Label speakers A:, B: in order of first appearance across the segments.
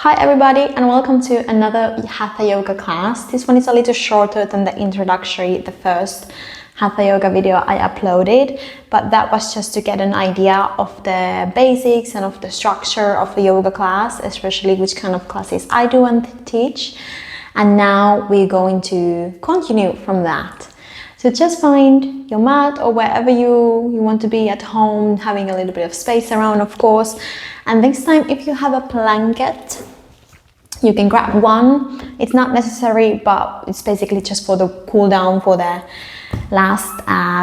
A: Hi everybody and welcome to another Hatha Yoga class. This one is a little shorter than the introductory, the first Hatha Yoga video I uploaded, but that was just to get an idea of the basics and of the structure of a yoga class, especially which kind of classes I do and teach. And now we're going to continue from that. So just find your mat or wherever you want to be at home, having a little bit of space around, of course. And this time, if you have a blanket, you can grab one. It's not necessary, but it's basically just for the cool down, for the last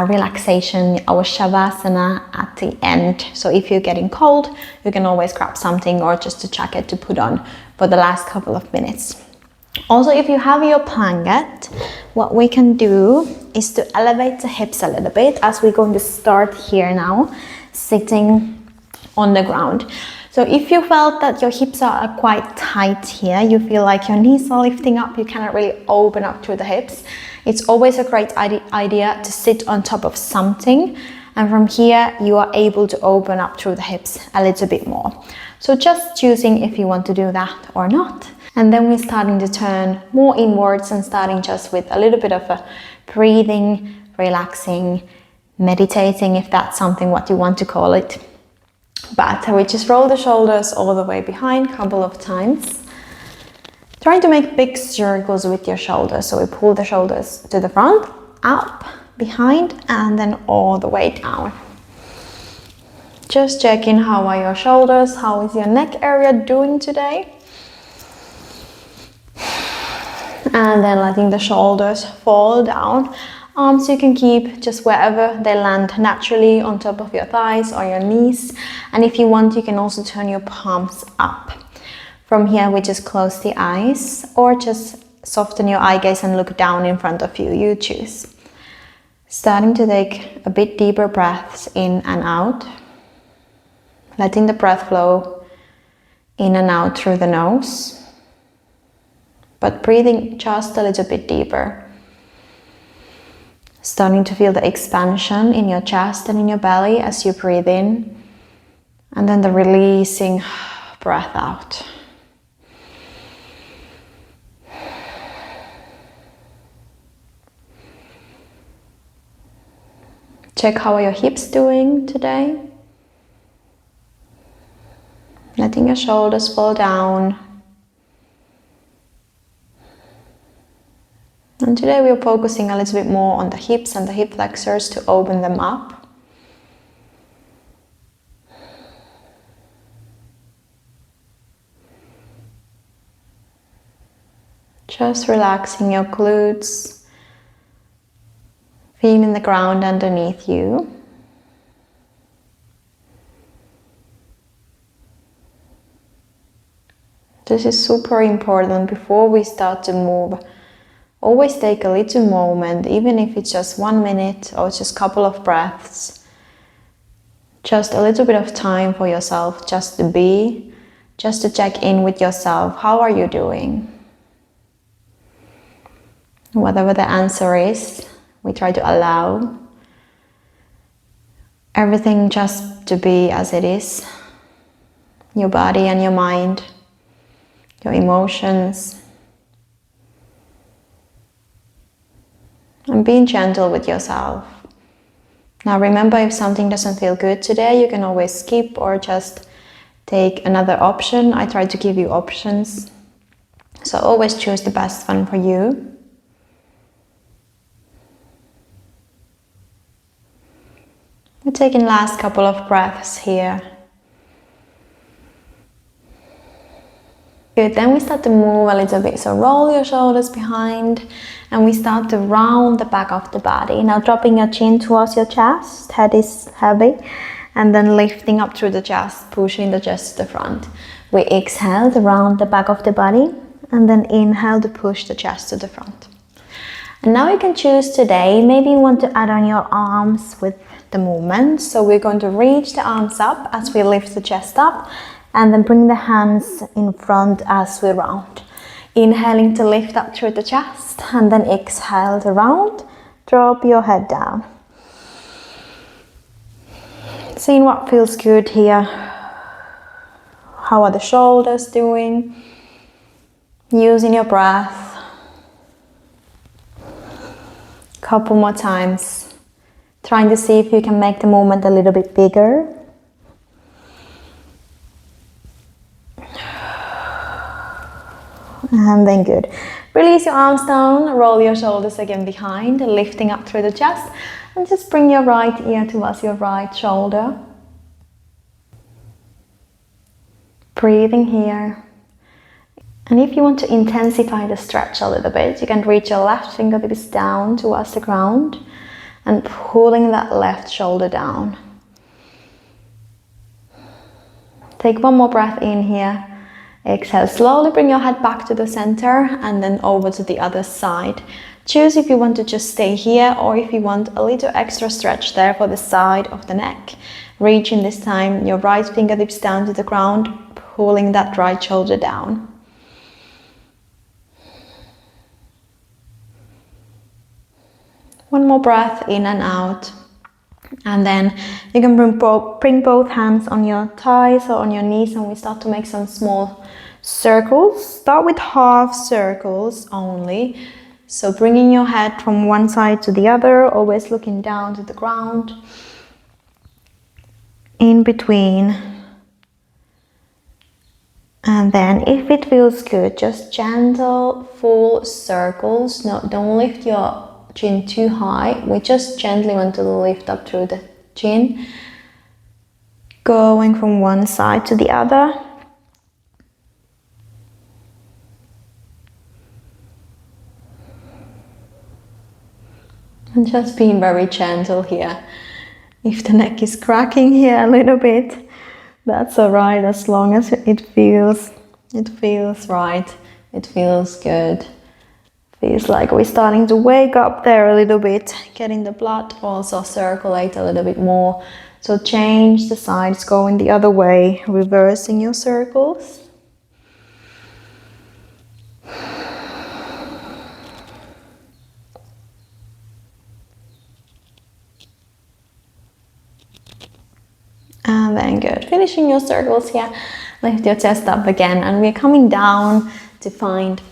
A: relaxation, our shavasana at the end. So if you're getting cold, you can always grab something or just a jacket to put on for the last couple of minutes. Also, if you have your blanket, what we can do is to elevate the hips a little bit, as we're going to start here now, sitting on the ground. So if you felt that your hips are quite tight here, you feel like your knees are lifting up, you cannot really open up through the hips, it's always a great idea to sit on top of something, and from here you are able to open up through the hips a little bit more. So just choosing if you want to do that or not. And then we're starting to turn more inwards and starting just with a little bit of a breathing, relaxing, meditating, if that's something what you want to call it. But we just roll the shoulders all the way behind a couple of times. Trying to make big circles with your shoulders. So we pull the shoulders to the front, up, behind, and then all the way down. Just checking how are your shoulders, how is your neck area doing today. And then letting the shoulders fall down. Arms you can keep just wherever they land naturally, on top of your thighs or your knees. And if you want, you can also turn your palms up. From here, we just close the eyes or just soften your eye gaze and look down in front of you. You choose. Starting to take a bit deeper breaths in and out. Letting the breath flow in and out through the nose. But breathing just a little bit deeper. Starting to feel the expansion in your chest and in your belly as you breathe in. And then the releasing breath out. Check how are your hips doing today. Letting your shoulders fall down. And today we're focusing a little bit more on the hips and the hip flexors to open them up. Just relaxing your glutes, feeling the ground underneath you. This is super important before we start to move. Always take a little moment, even if it's just 1 minute or just a couple of breaths. Just a little bit of time for yourself, just to be, just to check in with yourself. How are you doing? Whatever the answer is, we try to allow everything just to be as it is. Your body and your mind, your emotions. And being gentle with yourself. Now remember, if something doesn't feel good today, you can always skip or just take another option. I try to give you options. So always choose the best one for you. We're taking last couple of breaths here. Good, then we start to move a little bit. So roll your shoulders behind and we start to round the back of the body. Now dropping your chin towards your chest, head is heavy, and then lifting up through the chest, pushing the chest to the front. We exhale to round the back of the body and then inhale to push the chest to the front. And now you can choose today, maybe you want to add on your arms with the movement. So we're going to reach the arms up as we lift the chest up. And then bring the hands in front as we round. Inhaling to lift up through the chest and then exhale to round. Drop your head down. Seeing what feels good here. How are the shoulders doing? Using your breath. Couple more times. Trying to see if you can make the movement a little bit bigger. And then good. Release your arms down, roll your shoulders again behind, lifting up through the chest, and just bring your right ear towards your right shoulder. Breathing here. And if you want to intensify the stretch a little bit, you can reach your left fingertips down towards the ground and pulling that left shoulder down. Take one more breath in here. Exhale, slowly bring your head back to the center and then over to the other side. Choose if you want to just stay here or if you want a little extra stretch there for the side of the neck. Reaching this time your right fingertips down to the ground, pulling that right shoulder down. One more breath in and out. And then you can bring both hands on your thighs or on your knees, and we start to make some small circles. Start with half circles only. So bringing your head from one side to the other, always looking down to the ground. In between. And then if it feels good, just gentle full circles. No, don't lift your chin too high. We just gently want to lift up through the chin, going from one side to the other. And just being very gentle here. If the neck is cracking here a little bit, that's alright, as long as it feels right, it feels good. Feels like we're starting to wake up there a little bit, getting the blood also circulate a little bit more. So change the sides, going the other way, reversing your circles. And then good. Finishing your circles here, lift your chest up again, and we're coming down to find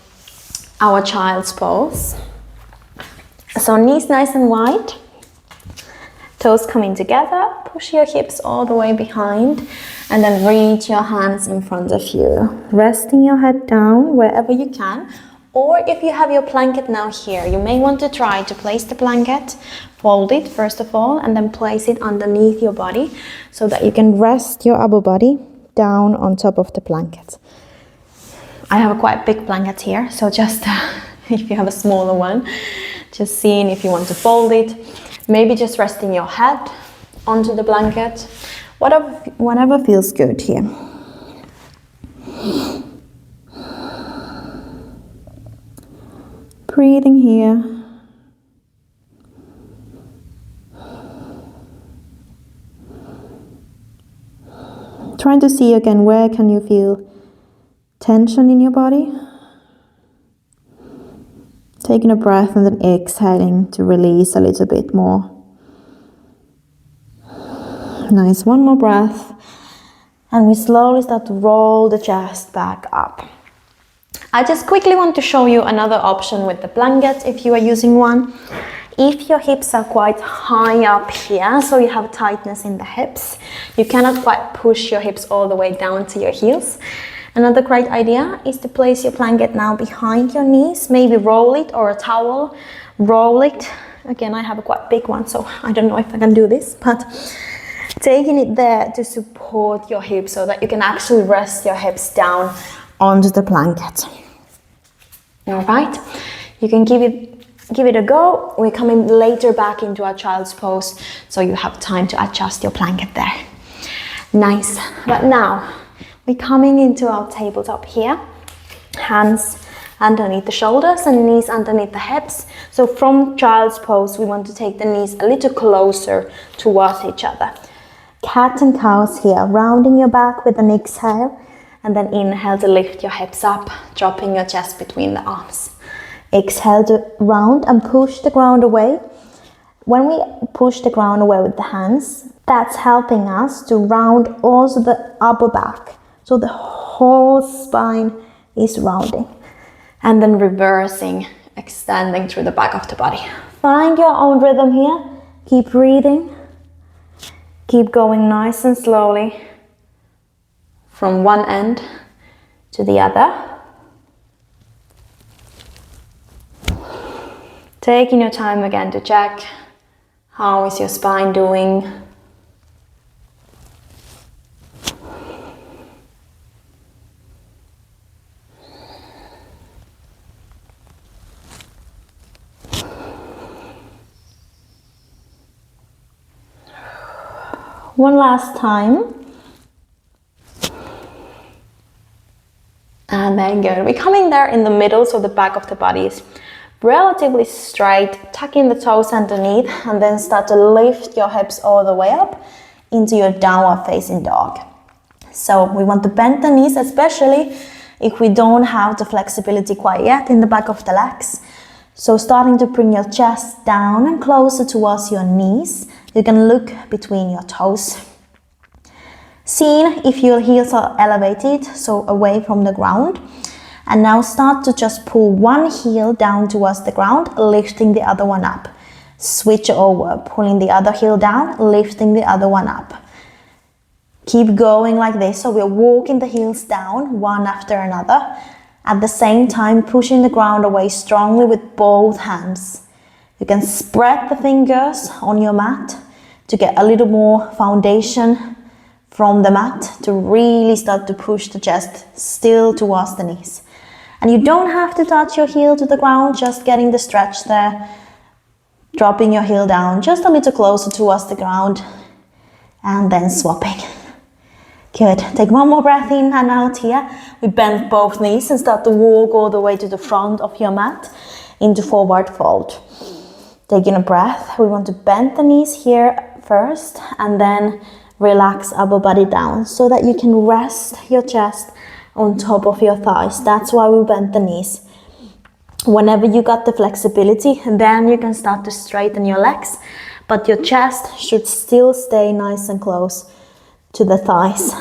A: our child's pose. So knees nice and wide, toes coming together, push your hips all the way behind, and then reach your hands in front of you, resting your head down wherever you can. Or if you have your blanket now here, you may want to try to place the blanket, fold it first of all, and then place it underneath your body so that you can rest your upper body down on top of the blanket. I have a quite big blanket here, so just if you have a smaller one, just seeing if you want to fold it, maybe just resting your head onto the blanket, whatever feels good here. Breathing here. Trying to see again, where can you feel tension in your body? Taking a breath and then exhaling to release a little bit more. Nice, one more breath. And we slowly start to roll the chest back up. I just quickly want to show you another option with the blanket if you are using one. If your hips are quite high up here, so you have tightness in the hips, you cannot quite push your hips all the way down to your heels. Another great idea is to place your blanket now behind your knees, maybe roll it or a towel, roll it. Again, I have a quite big one, so I don't know if I can do this, but taking it there to support your hips so that you can actually rest your hips down onto the blanket. All right, you can give it a go. We're coming later back into our child's pose, so you have time to adjust your blanket there. Nice, but now we're coming into our tabletop here. Hands underneath the shoulders and knees underneath the hips. So from child's pose, we want to take the knees a little closer towards each other. Cat and cows here, rounding your back with an exhale, and then inhale to lift your hips up, dropping your chest between the arms. Exhale to round and push the ground away. When we push the ground away with the hands, that's helping us to round also the upper back. So so the whole spine is rounding. And then reversing, extending through the back of the body. Find your own rhythm here. Keep breathing. Keep going nice and slowly from one end to the other. Taking your time again to check how is your spine doing. One last time. And then good. We're coming there in the middle, so the back of the body is relatively straight, tucking the toes underneath, and then start to lift your hips all the way up into your downward facing dog. So we want to bend the knees, especially if we don't have the flexibility quite yet in the back of the legs. So starting to bring your chest down and closer towards your knees. You can look between your toes. Seeing if your heels are elevated, so away from the ground. And now start to just pull one heel down towards the ground, lifting the other one up. Switch over, pulling the other heel down, lifting the other one up. Keep going like this, so we're walking the heels down, one after another. At the same time, pushing the ground away strongly with both hands. You can spread the fingers on your mat to get a little more foundation from the mat to really start to push the chest still towards the knees. And you don't have to touch your heel to the ground, just getting the stretch there. Dropping your heel down just a little closer towards the ground and then swapping. Good. Take one more breath in and out here. We bend both knees and start to walk all the way to the front of your mat into forward fold. Taking a breath, we want to bend the knees here first and then relax upper body down so that you can rest your chest on top of your thighs. That's why we bend the knees. Whenever you got the flexibility, then you can start to straighten your legs, but your chest should still stay nice and close to the thighs.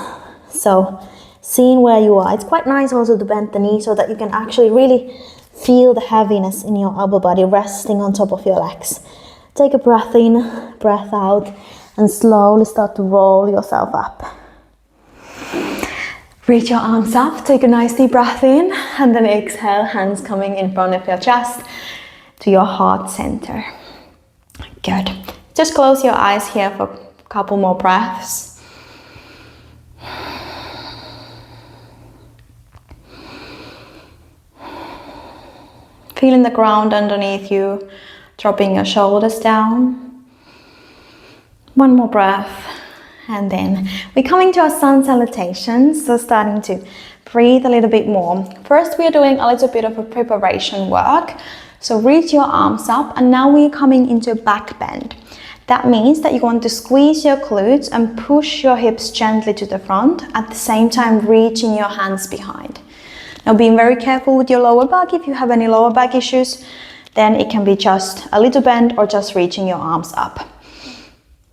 A: So seeing where you are, it's quite nice also to bend the knee so that you can actually really feel the heaviness in your upper body resting on top of your legs. Take a breath in, breath out, and slowly start to roll yourself up. Reach your arms up, take a nice deep breath in, and then exhale, hands coming in front of your chest to your heart center. Good. Just close your eyes here for a couple more breaths. Feeling the ground underneath you, dropping your shoulders down. One more breath. And then we're coming to our sun salutations, so starting to breathe a little bit more. First, we are doing a little bit of a preparation work. So reach your arms up, and now we're coming into a back bend. That means that you want to squeeze your glutes and push your hips gently to the front, at the same time reaching your hands behind. Now being very careful with your lower back. If you have any lower back issues, then it can be just a little bend or just reaching your arms up.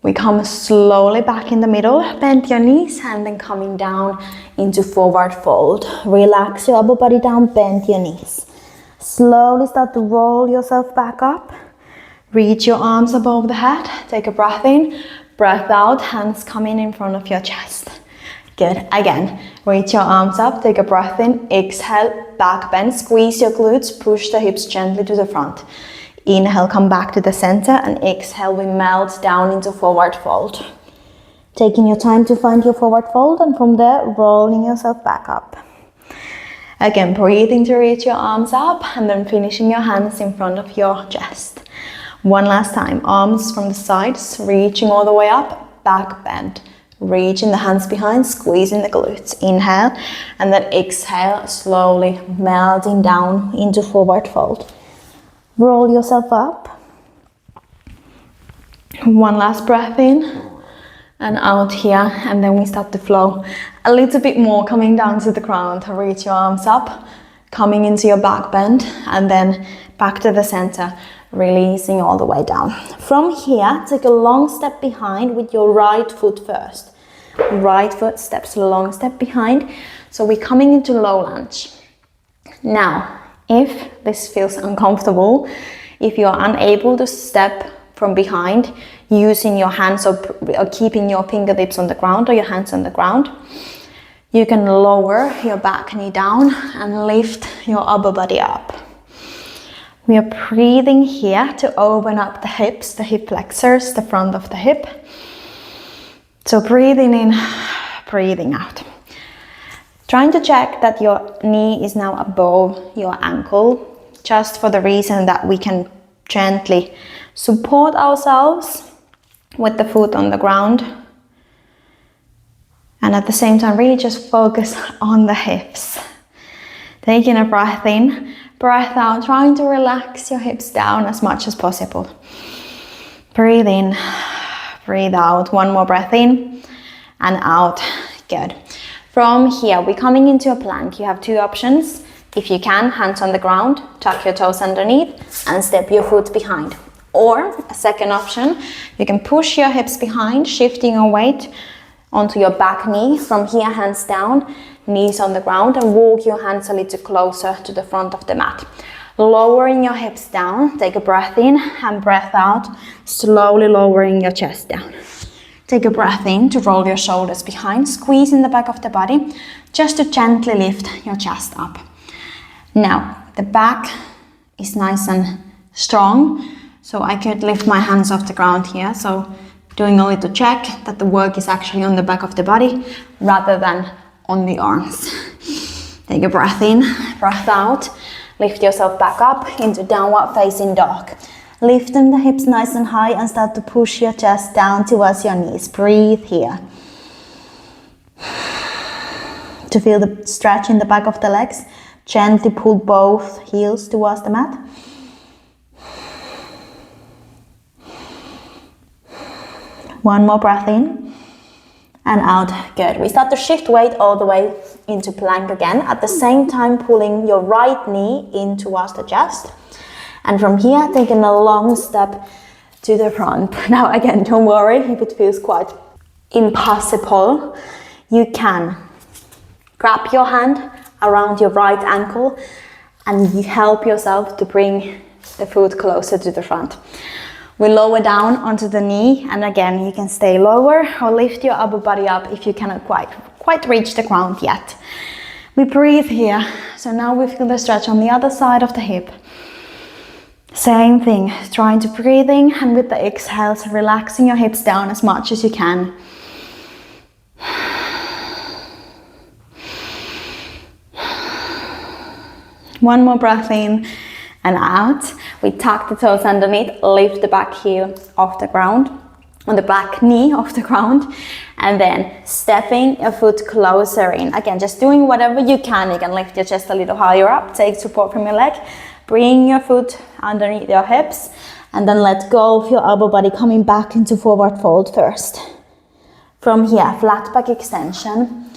A: We come slowly back in the middle, bend your knees, and then coming down into forward fold. Relax your upper body down, bend your knees. Slowly start to roll yourself back up. Reach your arms above the head. Take a breath in, breath out, hands coming in front of your chest. Good. Again, reach your arms up, take a breath in, exhale, back bend, squeeze your glutes, push the hips gently to the front. Inhale, come back to the center, and exhale, we melt down into forward fold. Taking your time to find your forward fold, and from there, rolling yourself back up. Again, breathing to reach your arms up, and then finishing your hands in front of your chest. One last time, arms from the sides, reaching all the way up, back bend. Reaching the hands behind, squeezing the glutes. Inhale, and then exhale, slowly melting down into forward fold. Roll yourself up. One last breath in and out here, and then we start to flow a little bit more, coming down to the ground. Reach your arms up, coming into your back bend, and then back to the center, releasing all the way down. From here, take a long step behind with your right foot first. Right foot steps long step behind. So we're coming into low lunge. Now, if this feels uncomfortable, if you are unable to step from behind using your hands or keeping your fingertips on the ground or your hands on the ground, you can lower your back knee down and lift your upper body up. We are breathing here to open up the hips, the hip flexors, the front of the hip. So breathing in, breathing out. Trying to check that your knee is now above your ankle, just for the reason that we can gently support ourselves with the foot on the ground. And at the same time, really just focus on the hips. Taking a breath in, breath out, trying to relax your hips down as much as possible. Breathe in, breathe out. One more breath in and out. Good. From here, we're coming into a plank. You have two options. If you can, hands on the ground, tuck your toes underneath and step your foot behind. Or a second option, you can push your hips behind, shifting your weight onto your back knee. From here, hands down, knees on the ground, and walk your hands a little closer to the front of the mat. Lowering your hips down, take a breath in and breath out, slowly lowering your chest down. Take a breath in to roll your shoulders behind, squeeze in the back of the body, just to gently lift your chest up. Now, the back is nice and strong, so I could lift my hands off the ground here. So doing a little check that the work is actually on the back of the body rather than on the arms. Take a breath in, breath out, lift yourself back up into downward facing dog. Lifting the hips nice and high and start to push your chest down towards your knees. Breathe here. To feel the stretch in the back of the legs, gently pull both heels towards the mat. One more breath in and out. Good. We start to shift weight all the way into plank again, at the same time pulling your right knee in towards the chest. And from here, taking a long step to the front. Now again, don't worry if it feels quite impossible. You can grab your hand around your right ankle and you help yourself to bring the foot closer to the front. We lower down onto the knee, and again, you can stay lower or lift your upper body up if you cannot quite reach the ground yet. We breathe here. So now we feel the stretch on the other side of the hip. Same thing, trying to breathe in, and with the exhales, relaxing your hips down as much as you can. One more breath in and out. We tuck the toes underneath, lift the back heel off the ground, on the back knee off the ground, and then stepping your foot closer in. Again, just doing whatever you can. You can lift your chest a little higher up, take support from your leg. Bring your foot underneath your hips and then let go of your upper body, coming back into forward fold first. From here, flat back extension.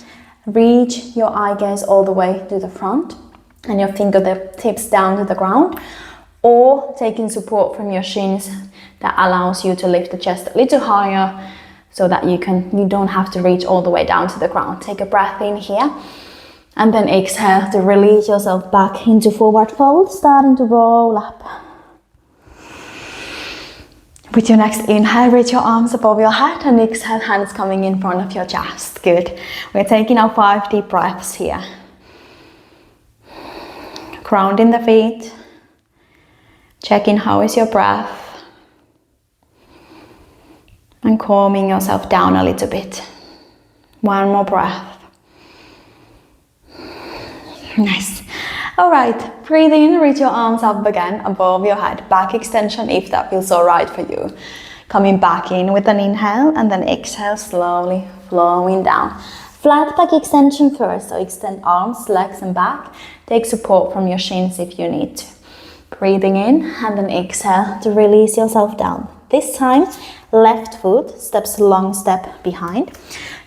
A: Reach your eye gaze all the way to the front and your fingertips down to the ground, or taking support from your shins that allows you to lift the chest a little higher so that you don't have to reach all the way down to the ground. Take a breath in here. And then exhale to release yourself back into forward fold, starting to roll up. With your next inhale, reach your arms above your head, and exhale, hands coming in front of your chest. Good. We're taking our 5 deep breaths here. Grounding the feet. Checking how is your breath. And calming yourself down a little bit. One more breath. Nice. All right, breathe in, reach your arms up again above your head. Back extension if that feels all right for you. Coming back in with an inhale and then exhale, slowly flowing down. Flat back extension first, so extend arms, legs and back. Take support from your shins if you need to. Breathing in and then exhale to release yourself down. This time, left foot steps long step behind.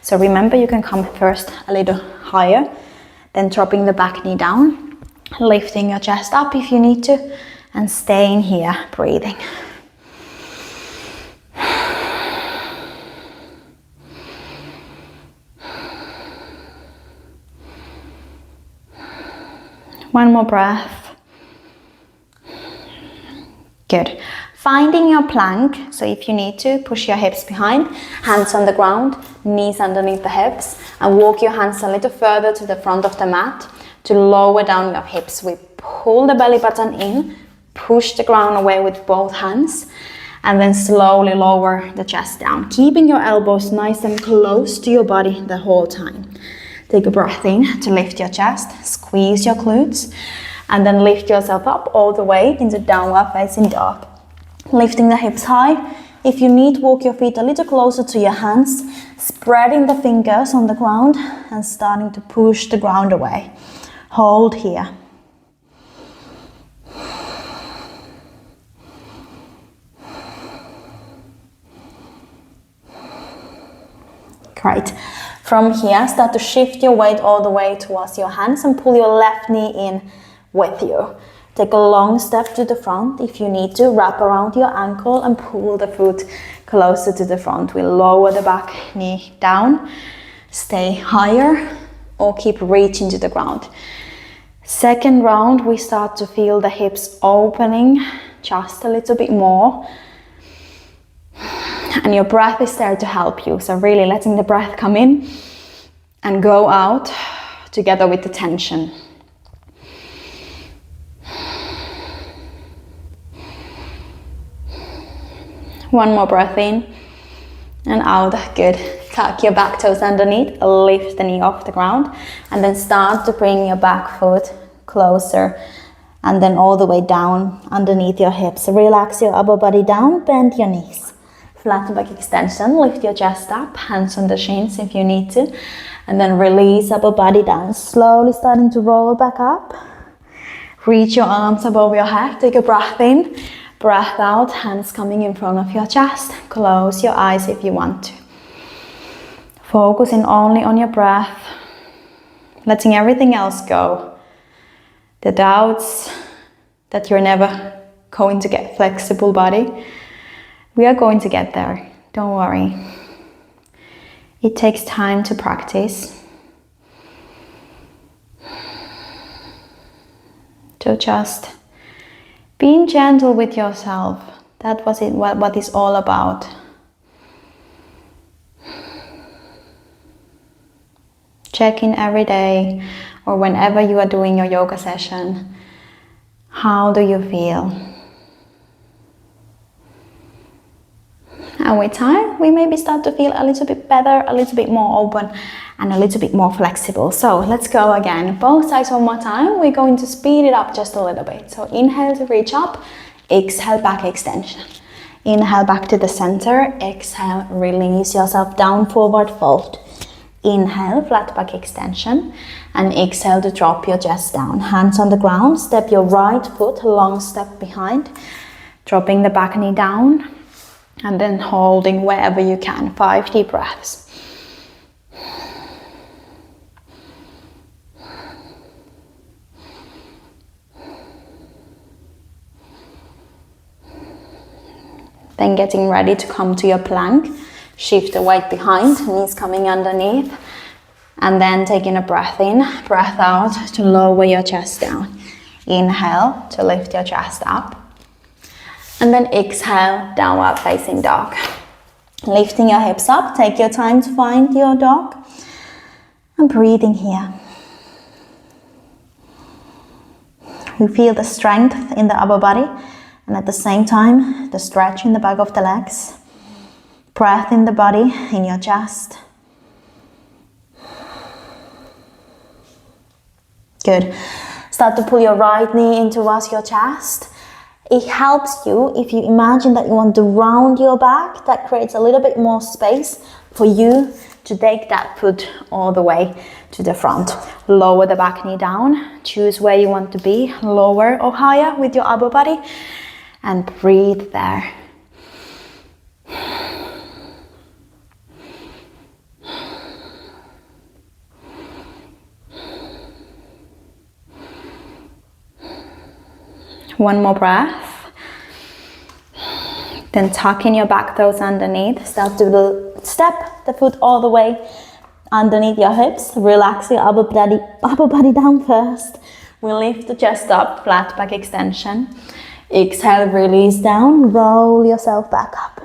A: So remember, you can come first a little higher, then dropping the back knee down, lifting your chest up if you need to, and staying here, breathing. One more breath. Good. Finding your plank, so if you need to, push your hips behind, hands on the ground, knees underneath the hips, and walk your hands a little further to the front of the mat to lower down your hips. We pull the belly button in, push the ground away with both hands, and then slowly lower the chest down, keeping your elbows nice and close to your body the whole time. Take a breath in to lift your chest, squeeze your glutes, and then lift yourself up all the way into downward facing dog. Lifting the hips high. If you need, walk your feet a little closer to your hands, spreading the fingers on the ground and starting to push the ground away. Hold here. Great. From here, start to shift your weight all the way towards your hands and pull your left knee in with you. Take a long step to the front. If you need to, wrap around your ankle and pull the foot closer to the front. We lower the back knee down, stay higher, or keep reaching to the ground. Second round, we start to feel the hips opening just a little bit more. And your breath is there to help you. So really letting the breath come in and go out together with the tension. One more breath in and out. Good. Tuck your back toes underneath, lift the knee off the ground, and then start to bring your back foot closer and then all the way down underneath your hips. Relax your upper body down, bend your knees. Flat back extension, lift your chest up, hands on the shins if you need to, and then release upper body down, slowly starting to roll back up. Reach your arms above your head, take a breath in. Breath out, hands coming in front of your chest. Close your eyes if you want to. Focusing only on your breath, letting everything else go. The doubts that you're never going to get flexible body. We are going to get there, don't worry. It takes time to practice. So just being gentle with yourself, that was it. What it's all about. Check in every day or whenever you are doing your yoga session. How do you feel? And with time, we maybe start to feel a little bit better, a little bit more open, and a little bit more flexible. So let's go again. Both sides one more time. We're going to speed it up just a little bit. So inhale to reach up, exhale back extension. Inhale back to the center, exhale, release yourself down, forward fold. Inhale, flat back extension, and exhale to drop your chest down. Hands on the ground, step your right foot, long step behind, dropping the back knee down, and then holding wherever you can. 5 deep breaths. Then getting ready to come to your plank. Shift the weight behind, knees coming underneath. And then taking a breath in, breath out to lower your chest down. Inhale to lift your chest up. And then exhale, downward facing dog. Lifting your hips up, take your time to find your dog. And breathing here. We feel the strength in the upper body. And at the same time, the stretch in the back of the legs. Breath in the body, in your chest. Good. Start to pull your right knee in towards your chest. It helps you if you imagine that you want to round your back. That creates a little bit more space for you to take that foot all the way to the front. Lower the back knee down. Choose where you want to be, lower or higher with your upper body. And breathe there. One more breath. Then tuck in your back toes underneath. Start to step the foot all the way underneath your hips. Relax your upper body down first. We lift the chest up, flat back extension. Exhale, release down, roll yourself back up.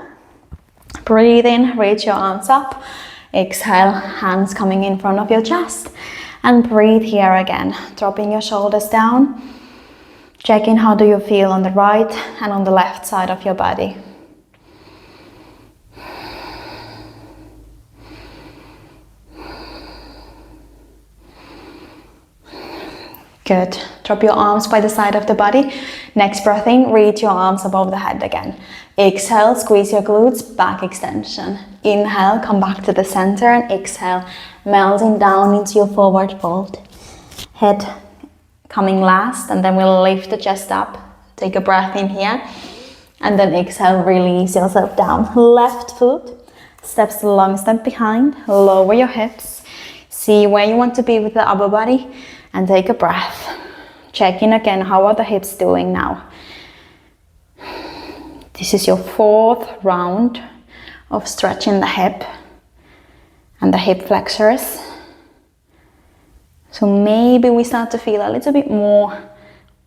A: Breathe in, reach your arms up. Exhale, hands coming in front of your chest. And breathe here again, dropping your shoulders down. Check in how do you feel on the right and on the left side of your body. Good. Drop your arms by the side of the body. Next breath in, reach your arms above the head again. Exhale, squeeze your glutes, back extension. Inhale, come back to the center, and exhale, melting down into your forward fold. Head coming last, and then we'll lift the chest up. Take a breath in here, and then exhale, release yourself down. Left foot steps long step behind, lower your hips. See where you want to be with the upper body, and take a breath. Check in again, how are the hips doing now? This is your 4th round of stretching the hip and the hip flexors. So maybe we start to feel a little bit more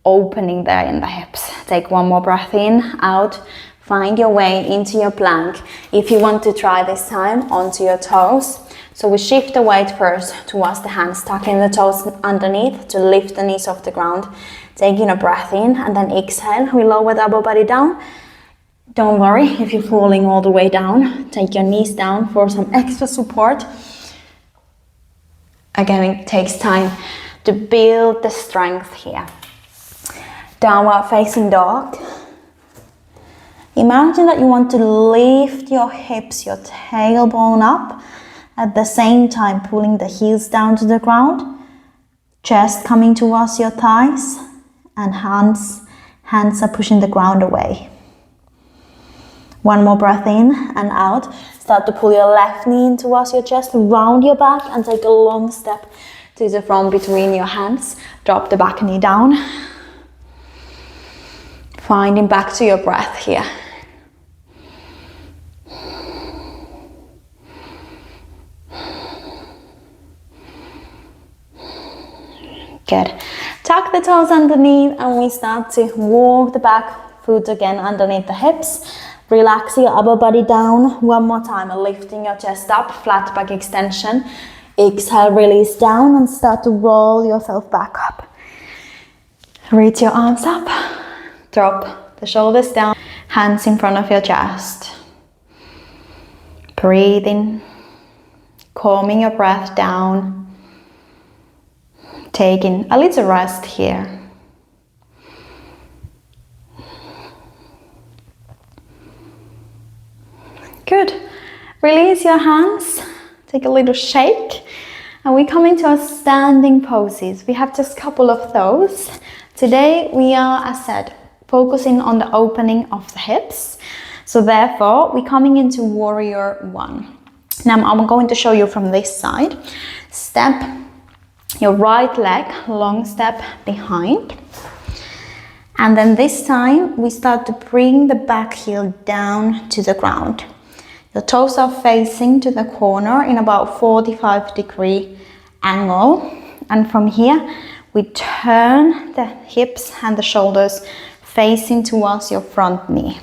A: opening there in the hips. Take one more breath in, out. Find your way into your plank. If you want to try this time, onto your toes. So we shift the weight first towards the hands, tucking the toes underneath to lift the knees off the ground. Taking a breath in, and then exhale. We lower the upper body down. Don't worry if you're falling all the way down. Take your knees down for some extra support. Again, it takes time to build the strength here. Downward facing dog. Imagine that you want to lift your hips, your tailbone up, at the same time pulling the heels down to the ground. Chest coming towards your thighs, and hands are pushing the ground away. One more breath in and out. Start to pull your left knee in towards your chest, round your back, and take a long step to the front between your hands. Drop the back knee down. Finding back to your breath here. Good. Tuck the toes underneath, and we start to walk the back foot again underneath the hips. Relax your upper body down. One more time, lifting your chest up, flat back extension. Exhale, release down, and start to roll yourself back up. Reach your arms up. Drop the shoulders down, hands in front of your chest. Breathe in, calming your breath down. Taking a little rest here. Good. Release your hands. Take a little shake. And we come into our standing poses. We have just a couple of those. Today we are, as said, focusing on the opening of the hips. So therefore, we're coming into warrior one. Now I'm going to show you from this side. Step your right leg, long step behind. And then this time we start to bring the back heel down to the ground. Your toes are facing to the corner in about 45-degree angle. And from here, we turn the hips and the shoulders facing towards your front knee.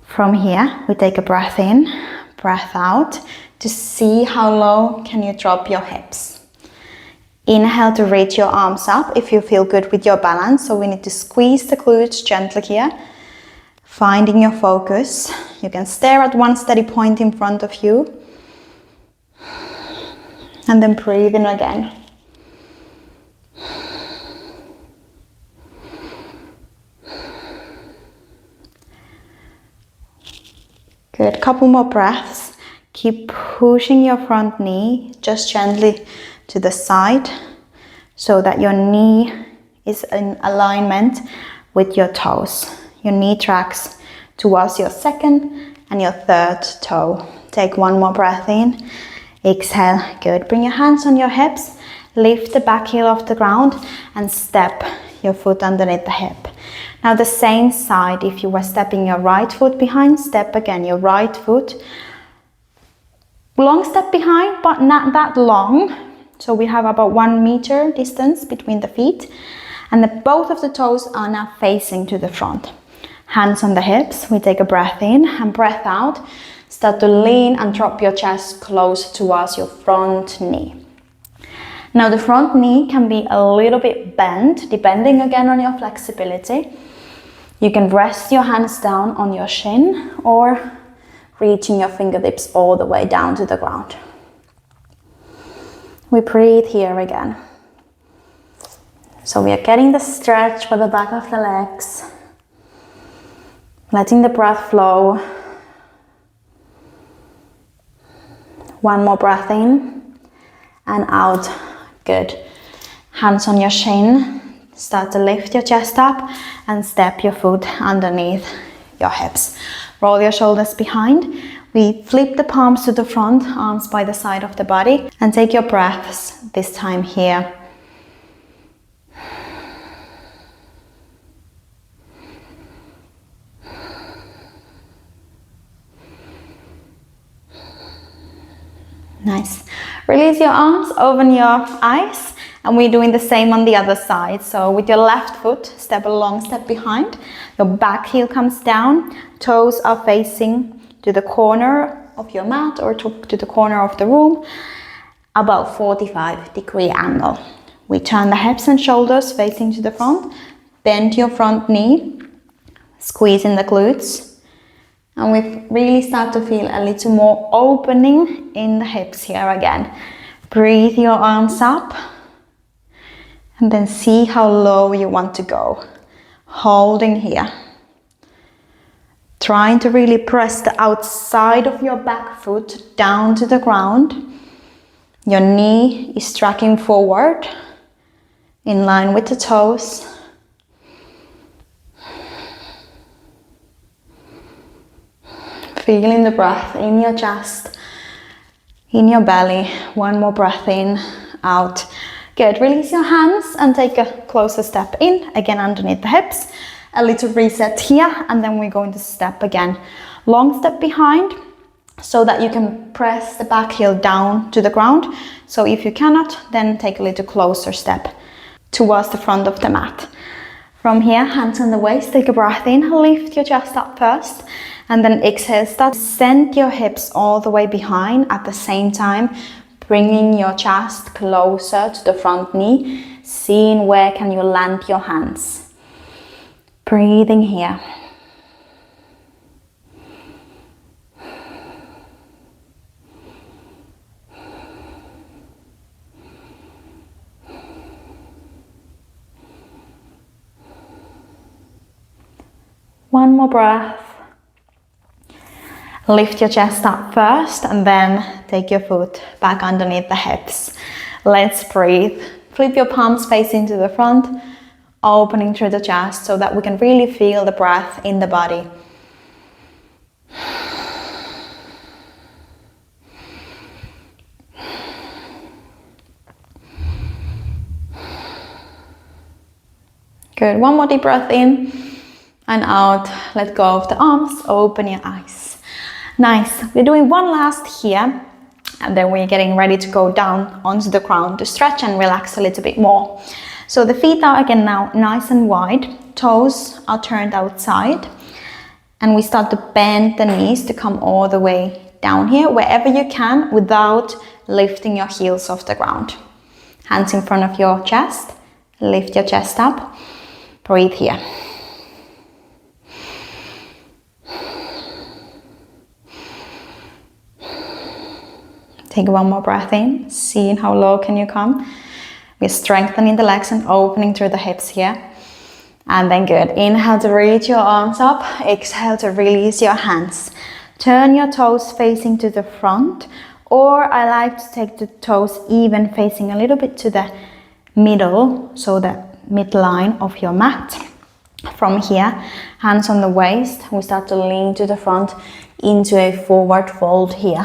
A: From here, we take a breath in, breath out to see how low can you drop your hips. Inhale to reach your arms up if you feel good with your balance. So we need to squeeze the glutes gently here. Finding your focus. You can stare at one steady point in front of you. And then breathe in again. Good, couple more breaths. Keep pushing your front knee just gently to the side so that your knee is in alignment with your toes. Your knee tracks towards your second and your third toe. Take one more breath in. Exhale. Good. Bring your hands on your hips. Lift the back heel off the ground and step your foot underneath the hip. Now the same side, if you were stepping your right foot behind, step again your right foot. Long step behind, but not that long. So we have about 1 meter distance between the feet, and both of the toes are now facing to the front. Hands on the hips, we take a breath in and breath out. Start to lean and drop your chest close towards your front knee. Now the front knee can be a little bit bent, depending again on your flexibility. You can rest your hands down on your shin or reaching your fingertips all the way down to the ground. We breathe here again. So we are getting the stretch for the back of the legs, letting the breath flow. One more breath in and out. Good. Hands on your shin. Start to lift your chest up and step your foot underneath your hips. Roll your shoulders behind. We flip the palms to the front, arms by the side of the body, and take your breaths this time here. Nice. Release your arms, open your eyes, and we're doing the same on the other side. So with your left foot, step a long step behind. Your back heel comes down, toes are facing to the corner of your mat or to the corner of the room, about 45-degree angle. We turn the hips and shoulders facing to the front, bend your front knee, squeeze in the glutes. And we really start to feel a little more opening in the hips here again. Breathe your arms up and then see how low you want to go. Holding here. Trying to really press the outside of your back foot down to the ground. Your knee is tracking forward in line with the toes. Feeling the breath in your chest, in your belly. One more breath in, out. Good. Release your hands and take a closer step in, again underneath the hips. A little reset here, and then we're going to step again. Long step behind so that you can press the back heel down to the ground. So if you cannot, then take a little closer step towards the front of the mat. From here, hands on the waist, take a breath in, lift your chest up first. And then exhale, start to send your hips all the way behind at the same time, bringing your chest closer to the front knee, seeing where can you land your hands. Breathing here. One more breath. Lift your chest up first and then take your foot back underneath the hips. Let's breathe. Flip your palms facing to the front, opening through the chest so that we can really feel the breath in the body. Good. One more deep breath in and out. Let go of the arms. Open your eyes. Nice. We're doing one last here, and then we're getting ready to go down onto the ground to stretch and relax a little bit more. So the feet are again now nice and wide. Toes are turned outside, and we start to bend the knees to come all the way down here, wherever you can, without lifting your heels off the ground. Hands in front of your chest. Lift your chest up. Breathe here. Take one more breath in, seeing how low can you come. We're strengthening the legs and opening through the hips here. And then good. Inhale to reach your arms up. Exhale to release your hands. Turn your toes facing to the front, or I like to take the toes even facing a little bit to the middle, so the midline of your mat. From here, hands on the waist, we start to lean to the front into a forward fold here.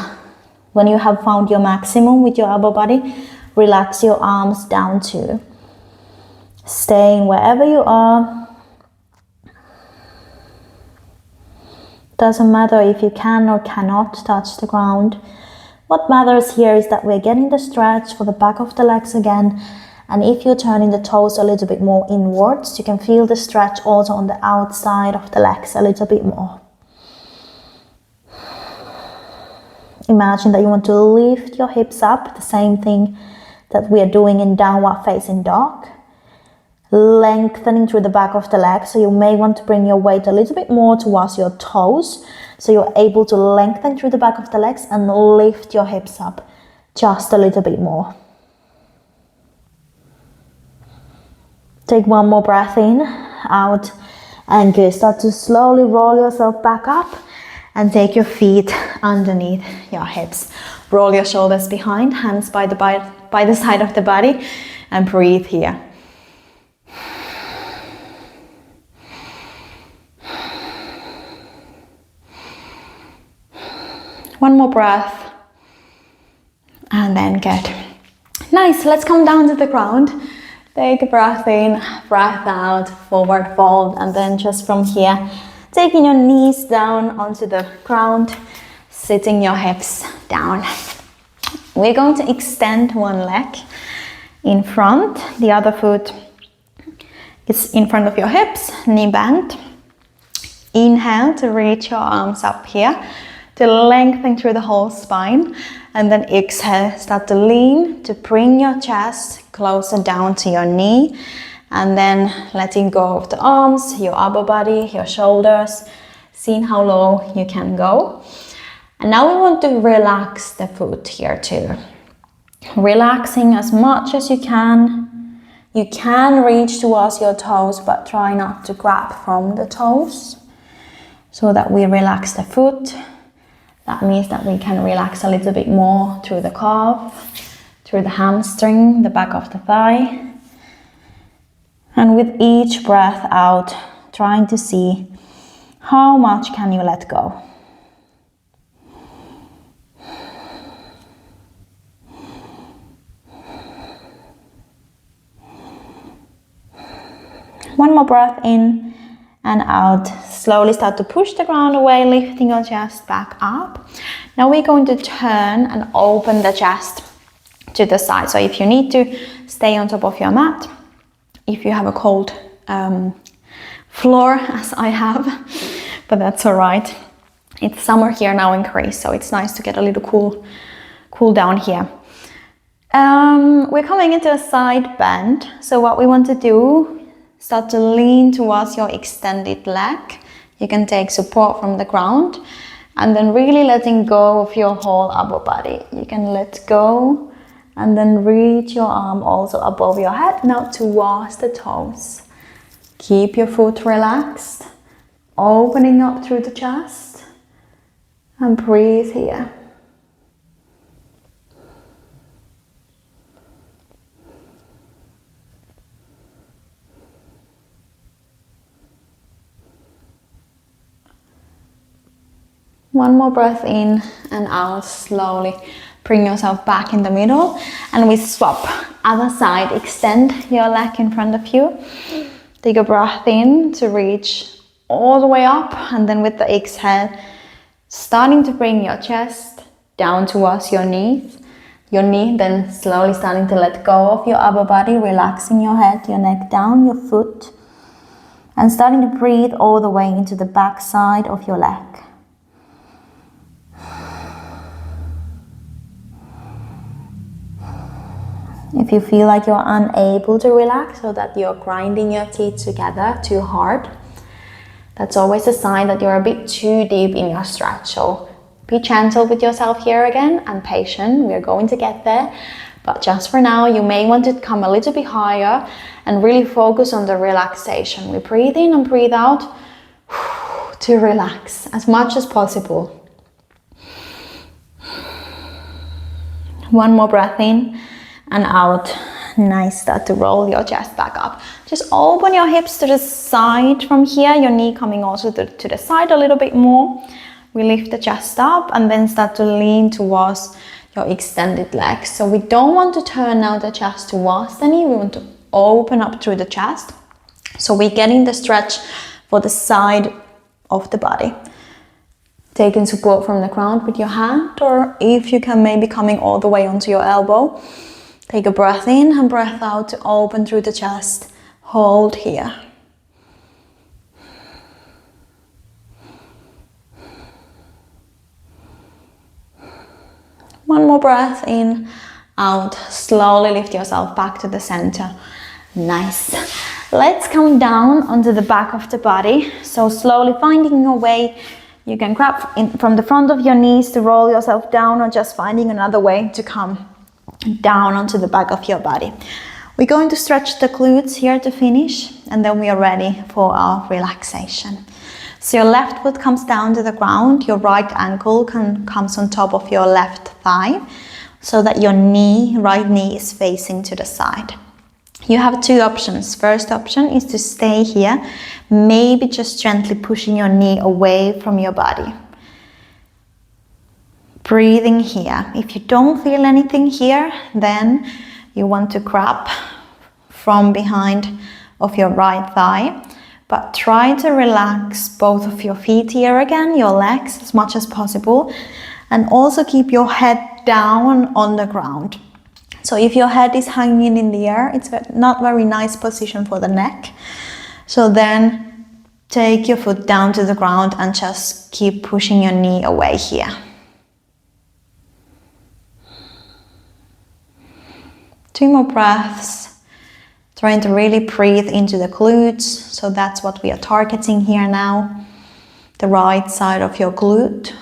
A: When you have found your maximum with your upper body, relax your arms down too. Staying wherever you are. Doesn't matter if you can or cannot touch the ground. What matters here is that we're getting the stretch for the back of the legs again. And if you're turning the toes a little bit more inwards, you can feel the stretch also on the outside of the legs a little bit more. Imagine that you want to lift your hips up, the same thing that we are doing in downward facing dog. Lengthening through the back of the legs, so you may want to bring your weight a little bit more towards your toes, so you're able to lengthen through the back of the legs and lift your hips up just a little bit more. Take one more breath in, out, and good. Start to slowly roll yourself back up and take your feet underneath your hips. Roll your shoulders behind, hands by the side of the body, and breathe here. One more breath, and then good. Nice, let's come down to the ground. Take a breath in, breath out, forward fold, and then just from here, taking your knees down onto the ground, sitting your hips down. We're going to extend one leg in front, the other foot is in front of your hips, knee bent. Inhale to reach your arms up here, to lengthen through the whole spine, and then exhale, start to lean, to bring your chest closer down to your knee, and then letting go of the arms, your upper body, your shoulders, seeing how low you can go. And now we want to relax the foot here too. Relaxing as much as you can. You can reach towards your toes, but try not to grab from the toes, so that we relax the foot. That means that we can relax a little bit more through the calf, through the hamstring, the back of the thigh. And with each breath out, trying to see how much can you let go. One more breath in and out. Slowly start to push the ground away, lifting your chest back up. Now we're going to turn and open the chest to the side. So if you need to, stay on top of your mat. If you have a cold floor, as I have, but that's all right. It's summer here now in Greece, so it's nice to get a little cool down here. We're coming into a side bend. So what we want to do, start to lean towards your extended leg. You can take support from the ground and then really letting go of your whole upper body. You can let go and then reach your arm also above your head, now towards the toes. Keep your foot relaxed, opening up through the chest, and breathe here. One more breath in and out, slowly bring yourself back in the middle, and we swap. Other side, extend your leg in front of you. Take a breath in to reach all the way up, and then with the exhale, starting to bring your chest down towards your knees. Your knee, then slowly starting to let go of your upper body, relaxing your head, your neck down, your foot, and starting to breathe all the way into the back side of your leg. If you feel like you're unable to relax, or that you're grinding your teeth together too hard, that's always a sign that you're a bit too deep in your stretch. So be gentle with yourself here again and patient. We're going to get there. But just for now, you may want to come a little bit higher and really focus on the relaxation. We breathe in and breathe out to relax as much as possible. One more breath in and out. Nice. Start to roll your chest back up. Just open your hips to the side from here. Your knee coming also to the side a little bit more. We lift the chest up and then start to lean towards your extended legs. So we don't want to turn now the chest towards the knee. We want to open up through the chest. So we're getting the stretch for the side of the body. taking support from the ground with your hand, or if you can, maybe coming all the way onto your elbow. Take a breath in and breath out to open through the chest. Hold here. One more breath in, out. Slowly lift yourself back to the center. Nice. Let's come down onto the back of the body. So slowly finding your way. You can grab from the front of your knees to roll yourself down, or just finding another way to come down onto the back of your body. We're going to stretch the glutes here to finish, and then we are ready for our relaxation. So your left foot comes down to the ground, your right ankle comes on top of your left thigh, so that your right knee is facing to the side. You have two options. First option is to stay here, maybe just gently pushing your knee away from your body. Breathing here. If you don't feel anything here, then you want to grab from behind of your right thigh, but try to relax both of your feet here again, your legs as much as possible, and also keep your head down on the ground. So if your head is hanging in the air, it's not very nice position for the neck. So then take your foot down to the ground and just keep pushing your knee away here. Two more breaths, trying to really breathe into the glutes. So that's what we are targeting here now. The right side of your glute.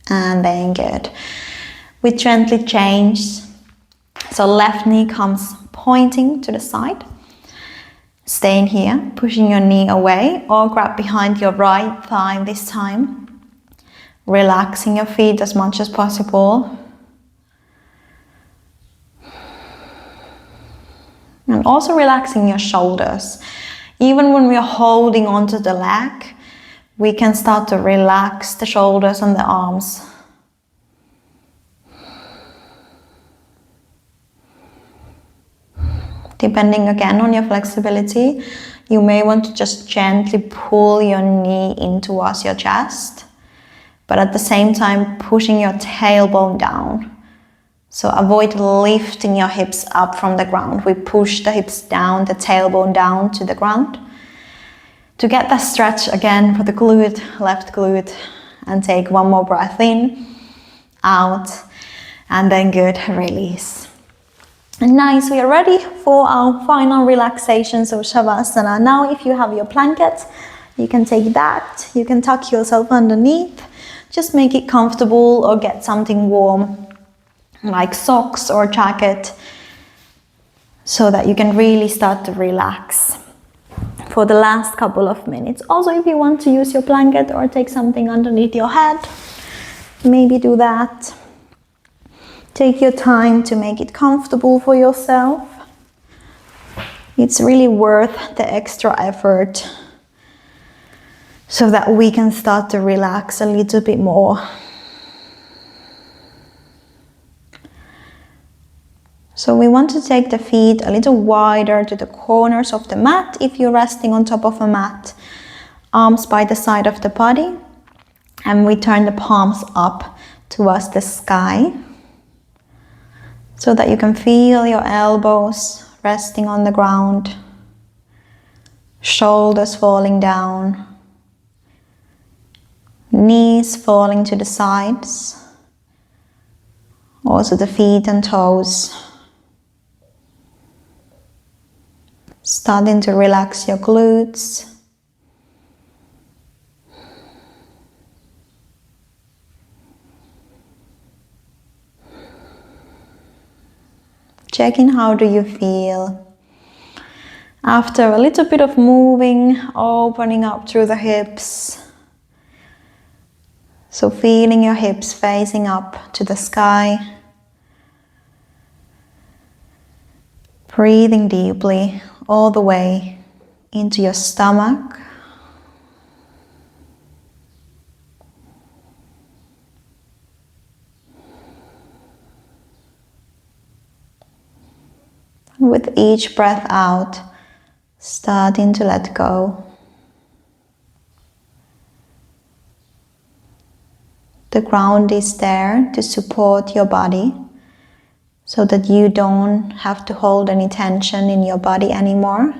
A: And then good. We gently change. So left knee comes pointing to the side. Staying here, pushing your knee away, or grab behind your right thigh this time. Relaxing your feet as much as possible. And also relaxing your shoulders. Even when we are holding onto the leg, we can start to relax the shoulders and the arms. Depending again on your flexibility, you may want to just gently pull your knee in towards your chest, but at the same time pushing your tailbone down. So avoid lifting your hips up from the ground. We push the hips down, the tailbone down to the ground. To get that stretch again for the glute, left glute, and take one more breath in, out, and then good, release. And nice, we are ready for our final relaxation, so Shavasana. Now if you have your blanket, you can take that, you can tuck yourself underneath, just make it comfortable or get something warm, like socks or jacket, so that you can really start to relax for the last couple of minutes. Also, if you want to use your blanket or take something underneath your head, maybe do that. Take your time to make it comfortable for yourself. It's really worth the extra effort so that we can start to relax a little bit more. So we want to take the feet a little wider to the corners of the mat if you're resting on top of a mat. Arms by the side of the body. And we turn the palms up towards the sky, so that you can feel your elbows resting on the ground, shoulders falling down, knees falling to the sides, also the feet and toes. Starting to relax your glutes. Checking how do you feel. After a little bit of moving, opening up through the hips. So feeling your hips facing up to the sky. Breathing deeply all the way into your stomach. With each breath out, starting to let go. The ground is there to support your body so that you don't have to hold any tension in your body anymore.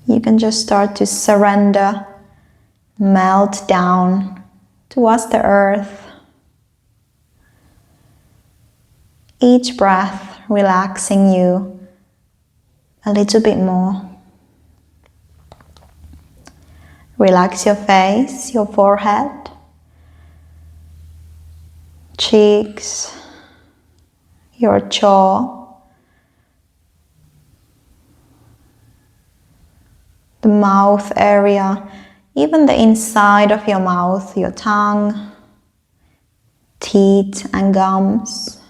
A: You can just start to surrender, melt down towards the earth. Each breath relaxing you a little bit more. Relax your face, your forehead, cheeks, your jaw, the mouth area, even the inside of your mouth, your tongue, teeth and gums.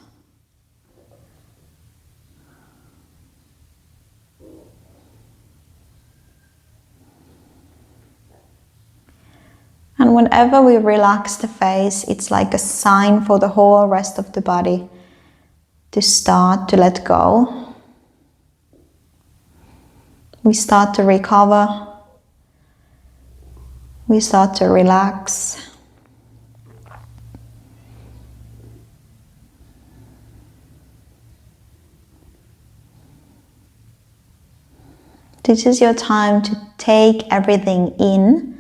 A: And whenever we relax the face, it's like a sign for the whole rest of the body to start to let go. We start to recover. We start to relax. This is your time to take everything in,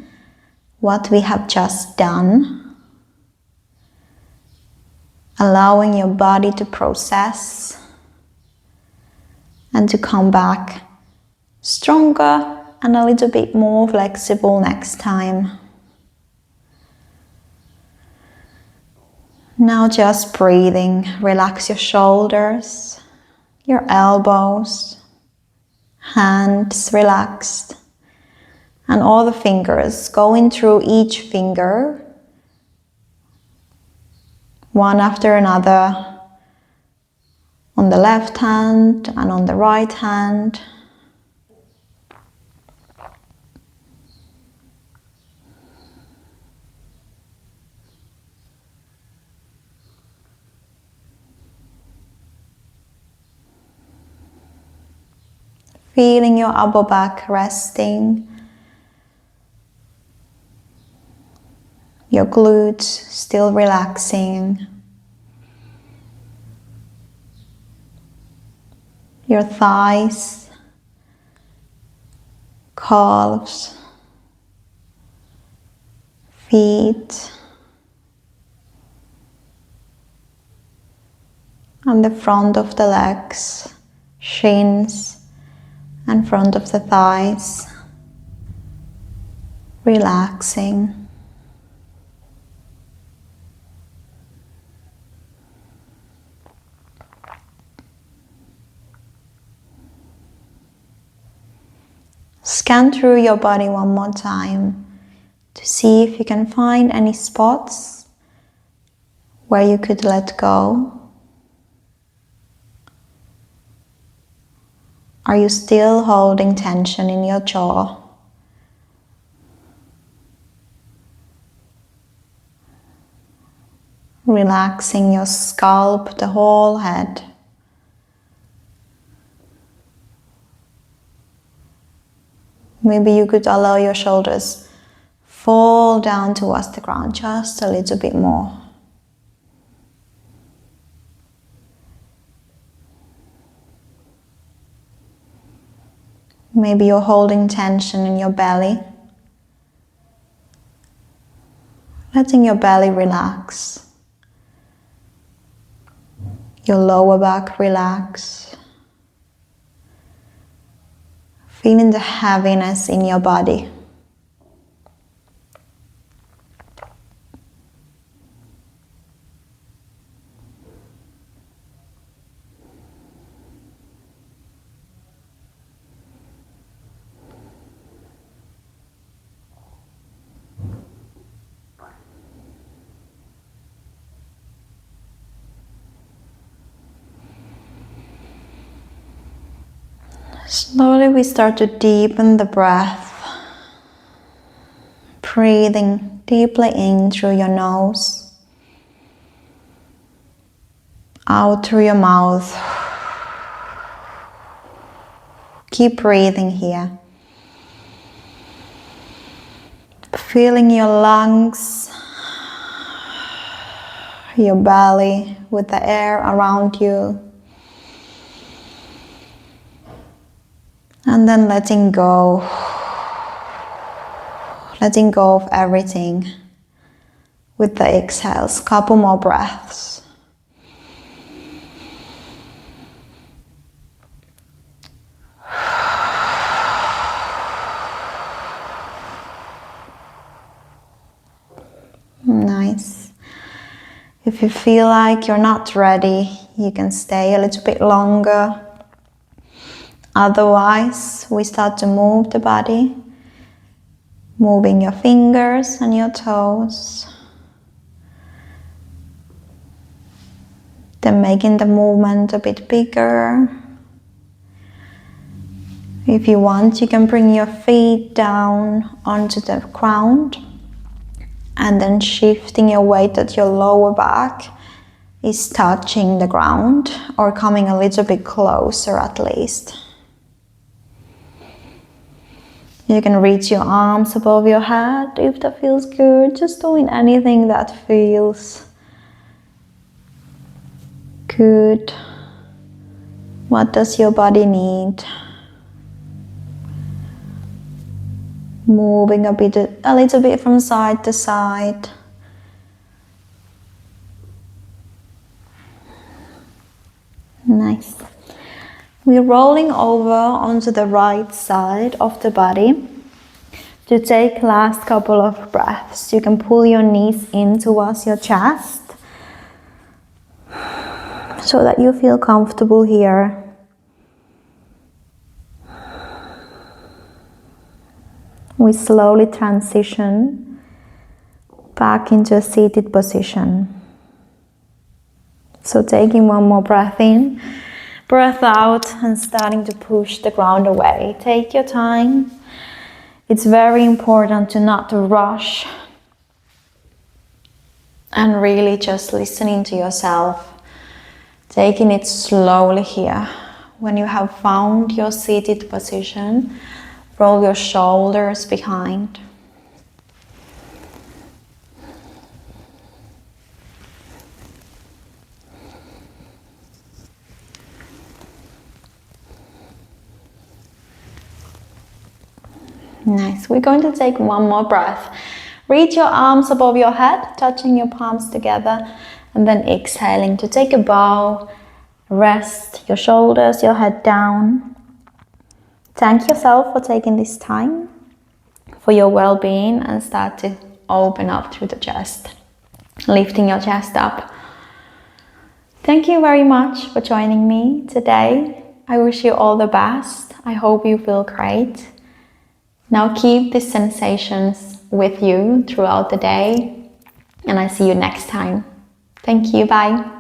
A: what we have just done, allowing your body to process and to come back stronger and a little bit more flexible next time. Now just breathing, relax your shoulders, your elbows, hands relaxed, and all the fingers, going through each finger, one after another, on the left hand and on the right hand. Feeling your upper back resting, your glutes still relaxing, your thighs, calves, feet, and the front of the legs, shins, and front of the thighs, relaxing. Scan through your body one more time to see if you can find any spots where you could let go. Are you still holding tension in your jaw? Relaxing your scalp, the whole head. Maybe you could allow your shoulders fall down towards the ground just a little bit more. Maybe you're holding tension in your belly. Letting your belly relax. Your lower back relax. Feeling the heaviness in your body. Slowly we start to deepen the breath, breathing deeply in through your nose, out through your mouth, Keep breathing here. Filling your lungs, your belly with the air around you. And then letting go. Letting go of everything with the exhales. Couple more breaths. Nice. If you feel like you're not ready, you can stay a little bit longer. Otherwise, we start to move the body, moving your fingers and your toes. Then making the movement a bit bigger. If you want, you can bring your feet down onto the ground. And then shifting your weight that your lower back is touching the ground or coming a little bit closer at least. You can reach your arms above your head if that feels good. Just doing anything that feels good. What does your body need? Moving a little bit from side to side. Nice. We're rolling over onto the right side of the body to take last couple of breaths. You can pull your knees in towards your chest so that you feel comfortable here. We slowly transition back into a seated position. So taking one more breath in, breath out, and starting to push the ground away. Take your time. It's very important to not to rush and really just listening to yourself, taking it slowly here. When you have found your seated position, roll your shoulders behind. Nice. We're going to take one more breath. Reach your arms above your head, touching your palms together, and then exhaling to take a bow. Rest your shoulders, your head down. Thank yourself for taking this time for your well-being, and start to open up through the chest, lifting your chest up. Thank you very much for joining me today. I wish you all the best. I hope you feel great. Now keep these sensations with you throughout the day, and I see you next time. Thank you, bye.